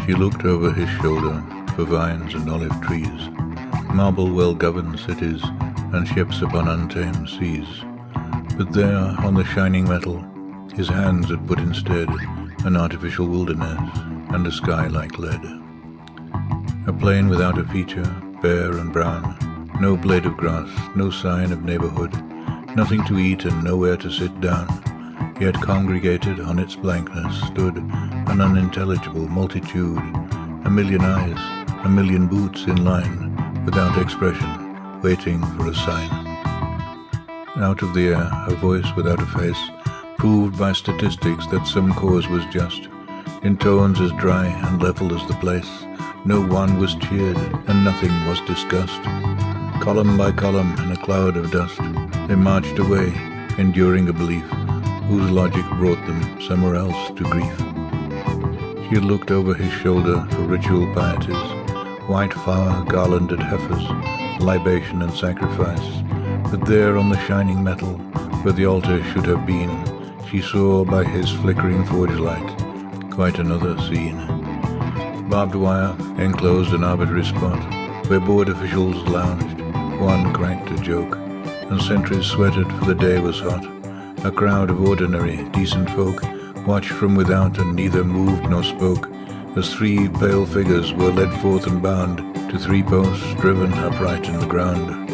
She looked over his shoulder for vines and olive trees, marble well-governed cities, and ships upon untamed seas. But there, on the shining metal, his hands had put instead an artificial wilderness and a sky like lead. A plain without a feature, bare and brown, no blade of grass, no sign of neighborhood, nothing to eat and nowhere to sit down, yet congregated on its blankness stood an unintelligible multitude, a million eyes, a million boots in line, without expression, waiting for a sign. Out of the air, a voice without a face, proved by statistics that some cause was just, in tones as dry and level as the place. No one was cheered, and nothing was discussed. Column by column in a cloud of dust, they marched away, enduring a belief whose logic brought them somewhere else to grief. She had looked over his shoulder for ritual pieties, white flower garlanded heifers, libation and sacrifice. But there on the shining metal, where the altar should have been, she saw by his flickering forge light quite another scene. Barbed wire enclosed an arbitrary spot where board officials lounged. One cracked a joke, and sentries sweated for the day was hot. A crowd of ordinary, decent folk watched from without and neither moved nor spoke, as three pale figures were led forth and bound to three posts driven upright in the ground.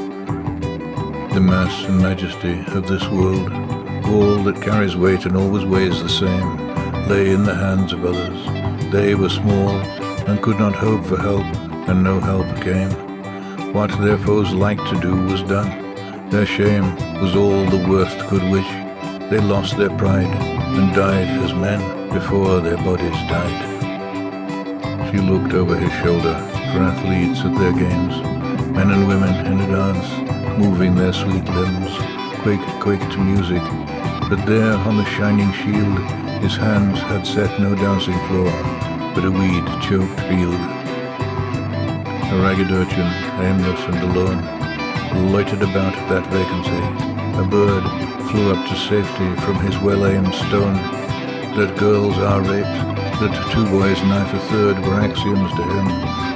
The mass and majesty of this world, all that carries weight and always weighs the same, lay in the hands of others. They were small and could not hope for help, and no help came. What their foes liked to do was done. Their shame was all the worst could wish. They lost their pride and died as men before their bodies died. She looked over his shoulder for athletes at their games, men and women in a dance, moving their sweet limbs, quake to music. But there on the shining shield, his hands had set no dancing floor, but a weed-choked field. A ragged urchin, aimless and alone, loitered about that vacancy. A bird flew up to safety from his well-aimed stone. That girls are raped, that two boys knife a third were axioms to him,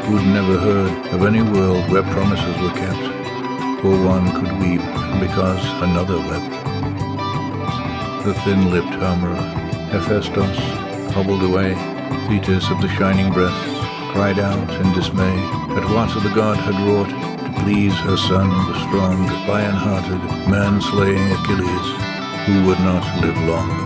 who'd never heard of any world where promises were kept, or one could weep because another wept. The thin-lipped armorer, Hephaestus, hobbled away. Thetis of the shining breasts cried out in dismay at what the god had wrought to please her son, the strong, lion-hearted, man-slaying Achilles, who would not live long.